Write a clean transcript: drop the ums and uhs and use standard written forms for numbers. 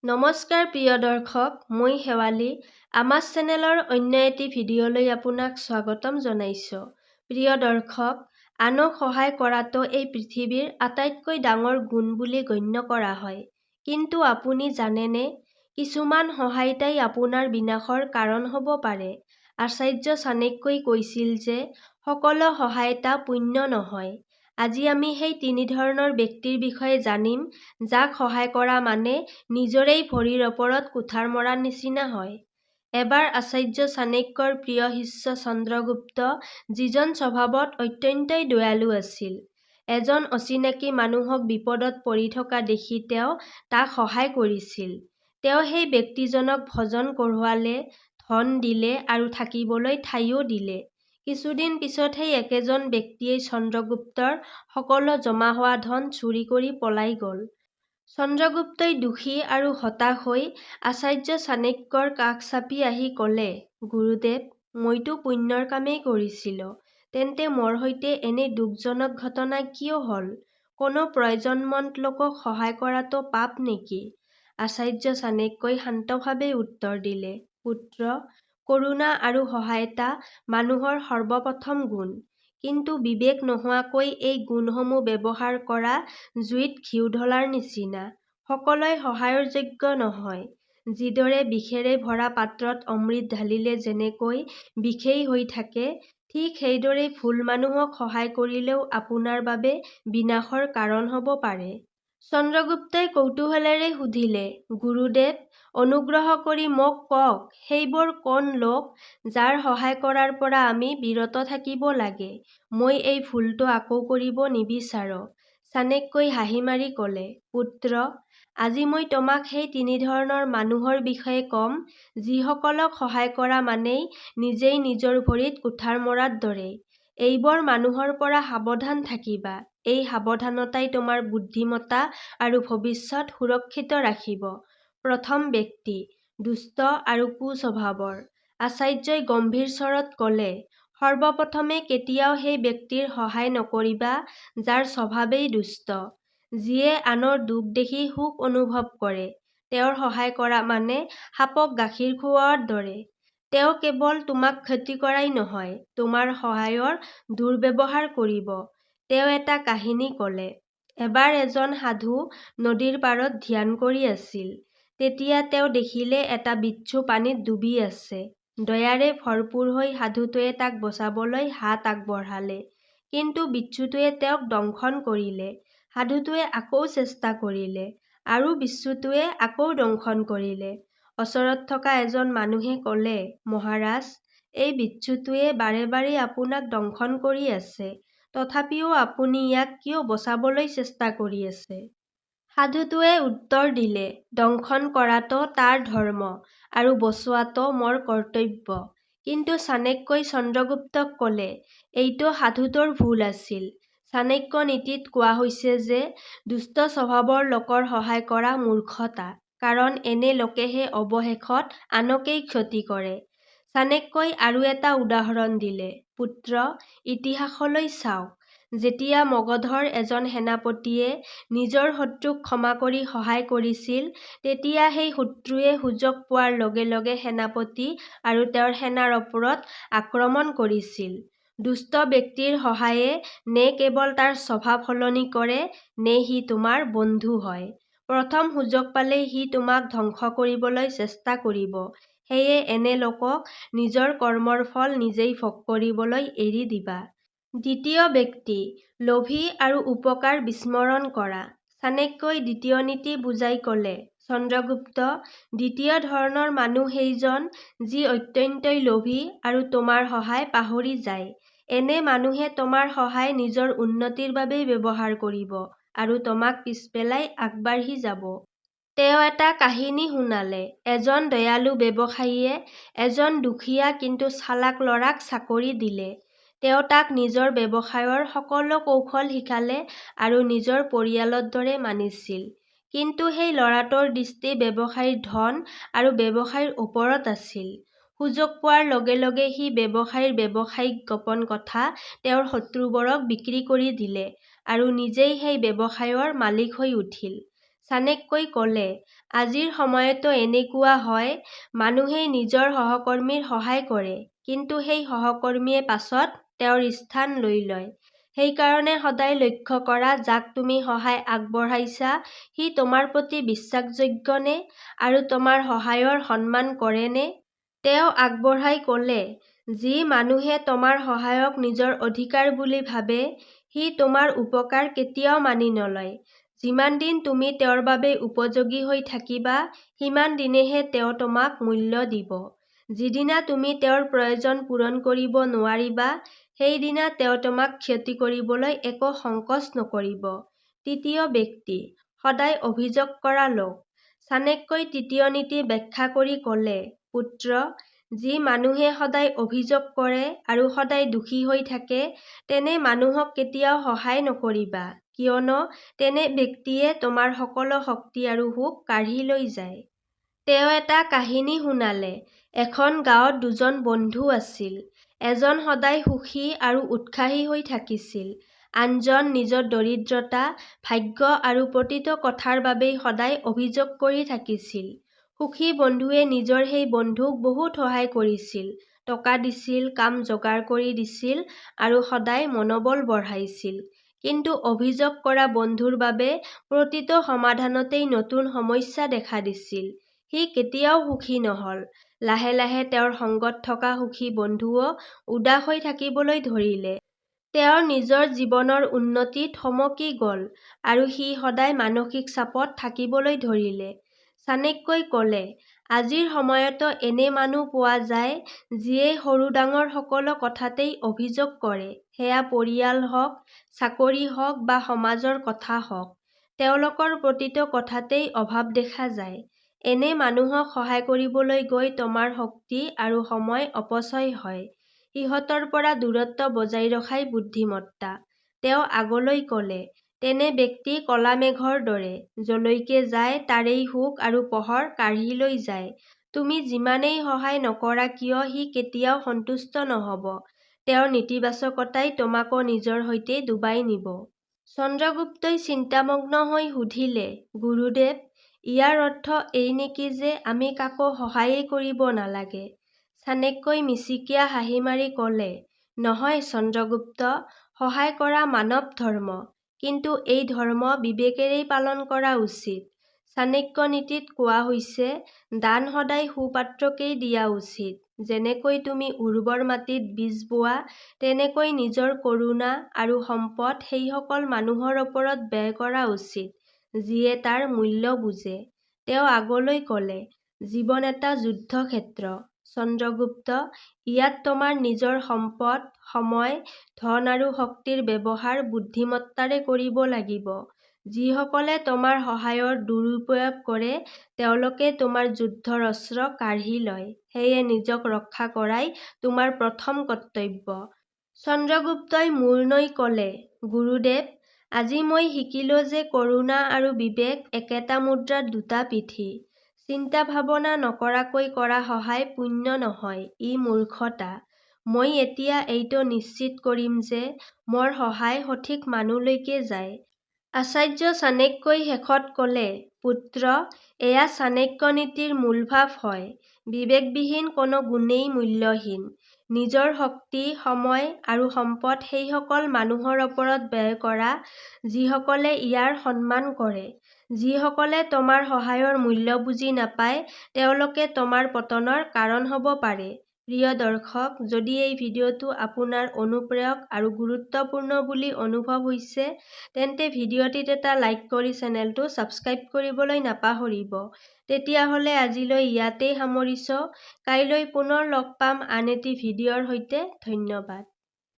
নমস্কাৰ প্ৰিয় দৰ্শক, মই শেৱালী। আমাৰ চেনেলৰ অন্য এটি ভিডিঅ'লৈ আপোনাক স্বাগতম জনাইছোঁ। প্ৰিয় দৰ্শক, আনক সহায় কৰাটো এই পৃথিৱীৰ আটাইতকৈ ডাঙৰ গুণ বুলি গণ্য কৰা হয়। কিন্তু আপুনি জানেনে, কিছুমান সহায়তাই আপোনাৰ বিনাশৰ কাৰণ হ'ব পাৰে। আচাৰ্য চাণক্যই কৈছিল যে সকলো সহায়তা পুণ্য নহয়। আজি আমি সেই তিনি ধৰণৰ ব্যক্তিৰ বিষয়ে জানিম, যাক সহায় কৰা মানে নিজৰেই ভৰিৰ ওপৰত কুঠাৰ মৰাৰ নিচিনা হয়। এবাৰ আচাৰ্য চাণক্যৰ প্ৰিয় শিষ্য চন্দ্ৰগুপ্ত, যিজন স্বভাৱত অত্যন্তই দয়ালু আছিল, এজন অচিনাকি মানুহক বিপদত পৰি থকা দেখি তেওঁ তাক সহায় কৰিছিল। তেওঁ সেই ব্যক্তিজনক ভোজন কৰোৱালে, ধন দিলে আৰু থাকিবলৈ ঠাইও দিলে। কিছুদিন পিছত সেই একেজন ব্যক্তিয়ে চন্দ্ৰগুপ্তৰ সকলো জমা হোৱা ধন চুৰি কৰি পলাই গ'ল। চন্দ্ৰগুপ্তই দুখী আৰু হতাশ হৈ আচাৰ্য চাণক্যৰ কাষ চাপি আহি ক'লে, গুৰুদেৱ, মইতো পুণ্যৰ কামেই কৰিছিলোঁ। তেন্তে মোৰ সৈতে এনে দুখজনক ঘটনা কিয় হ'ল? কোনো প্ৰয়োজনমন্দ লোকক সহায় কৰাটো পাপ নেকি? আচাৰ্য চাণক্যই শান্তভাৱে উত্তৰ দিলে, পুত্ৰ, কৰুণা আৰু সহায়তা মানুহৰ সৰ্বপ্ৰথম গুণ। কিন্তু বিবেক নোহোৱাকৈ এই গুণসমূহ ব্যৱহাৰ কৰা জুইত ঘিউ ঢলাৰ নিচিনা। সকলোৱে সহায়ৰ যোগ্য নহয়। যিদৰে বিষেৰে ভৰা পাত্ৰত অমৃত ঢালিলে যেনেকৈ বিষেই হৈ থাকে, ঠিক সেইদৰে ভুল মানুহক সহায় কৰিলেও আপোনাৰ বাবে বিনাশৰ কাৰণ হ'ব পাৰে। চন্দ্ৰগুপ্তই কৌতূহলেৰে সুধিলে, গুৰুদেৱ, অনুগ্ৰহ কৰি মোক কওক, সেইবোৰ কোন লোক, যাৰ সহায় কৰাৰ পৰা আমি বিৰত থাকিব লাগে? মই এই ভুলটো আকৌ কৰিব নিবিচাৰোঁ। চাণক্যই হাঁহি মাৰি ক'লে, পুত্ৰ, আজি মই তোমাক সেই তিনি ধৰণৰ মানুহৰ বিষয়ে ক'ম, যিসকলক সহায় কৰা মানেই নিজেই নিজৰ ভৰিত কুঠাৰ মৰাৰ দৰে। এইবোৰ মানুহৰ পৰা সাৱধান থাকিবা। এই সাৱধানতাই তোমাৰ বুদ্ধিমত্তা আৰু ভৱিষ্যত সুৰক্ষিত ৰাখিব। প্ৰথম ব্যক্তি, দুষ্ট আৰু কুস্বভাৱৰ। আচাৰ্যই গম্ভীৰ স্বৰত ক'লে, সৰ্বপ্ৰথমে কেতিয়াও সেই ব্যক্তিৰ সহায় নকৰিবা, যাৰ স্বভাৱেই দুষ্ট। যিয়ে আনৰ দুখ দেখি সুখ অনুভৱ কৰে, তেওঁৰ সহায় কৰা মানে সাপক গাখীৰ খুওৱাৰ দৰে। তেওঁ কেৱল তোমাক ক্ষতি কৰাই নহয়, তোমাৰ সহায়ৰ দুৰ্ব্যৱহাৰ কৰিব। তেওঁ এটা কাহিনী ক'লে, এবাৰ এজন সাধু নদীৰ পাৰত ধ্যান কৰি আছিল। তেতিয়া তেওঁ দেখিলে এটা বিচ্ছু পানীত ডুবি আছে। দয়াৰে ভৰপূৰ হৈ সাধুটোৱে তাক বচাবলৈ হাত আগবঢ়ালে। কিন্তু বিচ্ছুটোৱে তেওঁক দংশন কৰিলে। সাধুটোৱে আকৌ চেষ্টা কৰিলে, আৰু বিচ্ছুটোৱে আকৌ দংশন কৰিলে। ওচৰত থকা এজন মানুহে ক'লে, মহাৰাজ, এই বিচ্ছুটোৱে বাৰে বাৰে আপোনাক দংশন কৰি আছে। তথাপিও আপুনি ইয়াক কিয় বচাবলৈ চেষ্টা কৰি আছে? সাধুটোৱে উত্তৰ দিলে, দংশন কৰাটো তাৰ ধৰ্ম, আৰু বচোৱাটো মোৰ কৰ্তব্য। কিন্তু চাণক্যই চন্দ্ৰগুপ্তক ক'লে, এইটো সাধুটোৰ ভুল আছিল। চাণক্য নীতিত কোৱা হৈছে যে দুষ্ট স্বভাৱৰ লোকৰ সহায় কৰা মূৰ্খতা, কাৰণ এনে লোকেহে অৱশেষত আনকেই ক্ষতি কৰে। চাণক্যই আৰু এটা উদাহৰণ দিলে, পুত্ৰ, ইতিহাসলৈ চাওক। যেতিয়া মগধৰ এজন সেনাপতিয়ে নিজৰ শত্ৰুক ক্ষমা কৰি সহায় কৰিছিল, তেতিয়া সেই শত্ৰুৱে সুযোগ পোৱাৰ লগে লগে সেনাপতি আৰু তেওঁৰ সেনাৰ ওপৰত আক্ৰমণ কৰিছিল। দুষ্ট ব্যক্তিৰ সহায়ে নে কেৱল তাৰ স্বভাৱ সলনি কৰে, নে সি তোমাৰ বন্ধু হয়। প্ৰথম সুযোগ পালেই সি তোমাক ধ্বংস কৰিবলৈ চেষ্টা কৰিব। সেয়ে এনে লোকক নিজৰ কৰ্মৰ ফল নিজেই ভোগ কৰিবলৈ এৰি দিবা। দ্বিতীয় ব্যক্তি, লোভী আৰু উপকাৰ বিস্মৰণ কৰা। চাণক্যই দ্বিতীয় নীতি বুজাই ক'লে, চন্দ্ৰগুপ্ত, দ্বিতীয় ধৰণৰ মানুহ সেইজন, যি অত্যন্তই লোভী আৰু তোমাৰ সহায় পাহৰি যায়। এনে মানুহে তোমাৰ সহায় নিজৰ উন্নতিৰ বাবেই ব্যৱহাৰ কৰিব আৰু তোমাক পিছপেলাই আগবাঢ়ি যাব। তেওঁ এটা কাহিনী শুনালে। এজন দয়ালু ব্যৱসায়ীয়ে এজন দুখীয়া কিন্তু চালাক ল'ৰাক চাকৰি দিলে। তেওঁ তাক নিজৰ ব্যৱসায়ৰ সকলো কৌশল শিকালে আৰু নিজৰ পৰিয়ালৰ দৰে মানিছিল। কিন্তু সেই ল'ৰাটোৰ দৃষ্টি ব্যৱসায়ীৰ ধন আৰু ব্যৱসায়ৰ ওপৰত আছিল। সুযোগ পোৱাৰ লগে লগে সি ব্যৱসায়ীৰ ব্যৱসায়িক গোপন কথা তেওঁৰ শত্ৰুবোৰক বিক্ৰী কৰি দিলে আৰু নিজেই সেই ব্যৱসায়ৰ মালিক হৈ উঠিল। চাণক্যই ক'লে, আজিৰ সময়তো এনেকুৱা হয়, মানুহে নিজৰ সহকৰ্মীৰ সহায় কৰে, কিন্তু সেই সহকৰ্মীয়ে পাছত তেওঁৰ স্থান লৈ লয়। সেইকাৰণে সদায় লক্ষ্য কৰা, যাক তুমি সহায় আগবঢ়াইছা সি তোমাৰ প্ৰতি বিশ্বাসযোগ্যনে আৰু তোমাৰ সহায়ৰ সন্মান কৰেনে? তেওঁ আগবঢ়াই ক'লে, যি মানুহে তোমাৰ সহায়ক নিজৰ অধিকাৰ বুলি ভাবে, সি তোমাৰ উপকাৰ কেতিয়াও মানি নলয়। যিমান দিন তুমি তেওঁৰ বাবে উপযোগী হৈ থাকিবা, সিমান দিনেহে তেওঁ তোমাক মূল্য দিব। যিদিনা তুমি তেওঁৰ প্ৰয়োজন পূৰণ কৰিব নোৱাৰিবা, সেইদিনা তেওঁ তোমাক ক্ষতি কৰিবলৈ একো সংকোচ নকৰিব। তৃতীয় ব্যক্তি, সদায় অভিযোগ কৰা লোক। চাণক্যই তৃতীয় নীতি ব্যাখ্যা কৰি ক'লে, পুত্ৰ, যি মানুহে সদায় অভিযোগ কৰে আৰু সদায় দুখী হৈ থাকে, তেনে মানুহক কেতিয়াও সহায় নকৰিবা, কিয়নো তেনে ব্যক্তিয়ে তোমাৰ সকলো শক্তি আৰু সুখ কাঢ়ি লৈ যায়। তেওঁ এটা কাহিনী শুনালে। এখন গাঁৱত দুজন বন্ধু আছিল। এজন সদায় সুখী আৰু উৎসাহী হৈ থাকিছিল। আনজন নিজৰ দৰিদ্ৰতা, ভাগ্য আৰু প্ৰতিটো কথাৰ বাবেই সদায় অভিযোগ কৰি থাকিছিল। সুখী বন্ধুৱে নিজৰ সেই বন্ধুক বহুত সহায় কৰিছিল, টকা দিছিল, কাম যোগাৰ কৰি দিছিল আৰু সদায় মনোবল বঢ়াইছিল। কিন্তু অভিযোগ কৰা বন্ধুৰ বাবে প্ৰতিটো সমাধানতেই নতুন সমস্যা দেখা দিছিল। সি কেতিয়াও সুখী নহ'ল। লাহে লাহে তেওঁৰ সংগত থকা সুখী বন্ধুও উদাস হৈ থাকিবলৈ ধৰিলে। তেওঁৰ নিজৰ জীৱনৰ উন্নতি থমকি গ'ল আৰু সি সদায় মানসিক চাপত থাকিবলৈ ধৰিলে। চাণক্যই ক'লে, আজিৰ সময়তো এনে মানুহ পোৱা যায়, যিয়ে সৰু ডাঙৰ সকলো কথাতেই অভিযোগ কৰে, সেয়া পৰিয়াল হওক, চাকৰি হওক বা সমাজৰ কথা হওক। তেওঁলোকৰ প্ৰতিটো কথাতেই অভাৱ দেখা যায়। এনে মানুহক সহায় কৰিবলৈ গৈ তোমাৰ শক্তি আৰু সময় অপচয় হয়। সিহঁতৰ পৰা দূৰত্ব বজাই ৰখাই বুদ্ধিমত্তা। তেওঁ আগলৈ ক'লে, তেনে ব্যক্তি ক'লা মেঘৰ দৰে, যলৈকে যায় তাৰেই সুখ আৰু পোহৰ কাঢ়ি লৈ যায়। তুমি যিমানেই সহায় নকৰা কিয় সি কেতিয়াও সন্তুষ্ট নহ'ব। তেওঁৰ নেতিবাচকতাই তোমাকো নিজৰ সৈতে ডুবাই নিব। চন্দ্ৰগুপ্তই চিন্তামগ্ন হৈ সুধিলে, গুৰুদেৱ, ইয়াৰ অৰ্থ এই নেকি যে আমি কাকো সহায়েই কৰিব নালাগে? চাণক্যই মিচিকীয়া হাঁহি মাৰি ক'লে, নহয় চন্দ্ৰগুপ্ত, সহায় কৰা মানৱ ধৰ্ম, কিন্তু এই ধৰ্ম বিবেকেৰেই পালন কৰা উচিত। চাণক্য নীতিত কোৱা হৈছে, দান সদায় সুপাত্ৰকেই দিয়া উচিত। যেনেকৈ তুমি উৰ্বৰ মাটিত বীজ বোৱা, তেনেকৈ নিজৰ কৰুণা আৰু সম্পদ সেইসকল মানুহৰ ওপৰত ব্যয় কৰা উচিত, যিয়ে তাৰ মূল্য বুজে। তেওঁ আগলৈ ক'লে, জীৱন এটা যুদ্ধক্ষেত্ৰ। চন্দ্ৰগুপ্ত, ইয়াত তোমাৰ নিজৰ সম্পদ, সময়, ধন আৰু শক্তিৰ ব্যৱহাৰ বুদ্ধিমত্তাৰে কৰিব লাগিব। যিসকলে তোমাৰ সহায়ৰ দুৰুপয়োগ কৰে, তেওঁলোকে তোমাৰ যুদ্ধৰ অস্ত্ৰ কাঢ়ি লয়। সেয়ে নিজক ৰক্ষা কৰাই তোমাৰ প্ৰথম কৰ্তব্য। চন্দ্ৰগুপ্তই মূৰ নৈ ক'লে, গুৰুদেৱ, আজি মই শিকিলো যে কৰুণা আৰু বিবেক একেটা মুদ্ৰাৰ দুটা পিঠি। চিন্তা-ভাৱনা নকৰাকৈ কৰা সহায় পুণ্য নহয়, ই মূৰ্খতা। মই এতিয়া এইটো নিশ্চিত কৰিম যে মোৰ সহায় সঠিক মানুহলৈকে যায়। আচাৰ্য চাণক্যই শেষত ক'লে, পুত্ৰ, এয়া চাণক্য নীতিৰ মূলভাৱ হয়। বিবেকবিহীন কোনো গুণেই মূল্যহীন। নিজৰ শক্তি, সময় আৰু সম্পদ সেইসকল মানুহৰ ওপৰত ব্যয় কৰা, যিসকলে ইয়াৰ সন্মান কৰে। যিসকলে তোমাৰ সহায়ৰ মূল্য বুজি নাপায়, তেওঁলোকে তোমাৰ পতনৰ কাৰণ হ'ব পাৰে। প্ৰিয় দৰ্শক, যদি এই ভিডিঅ'টো আপোনাৰ অনুপ্ৰেৰক আৰু গুৰুত্বপূৰ্ণ বুলি অনুভৱ হৈছে, তেন্তে ভিডিঅ'টিত এটা লাইক কৰি চেনেলটো ছাবস্ক্ৰাইব কৰিবলৈ নাপাহৰিব। তেতিয়াহ'লে আজিলৈ ইয়াতেই সামৰিছো। কাইলৈ পুনৰ লগ পাম আন এটি ভিডিঅ'ৰ সৈতে। ধন্যবাদ।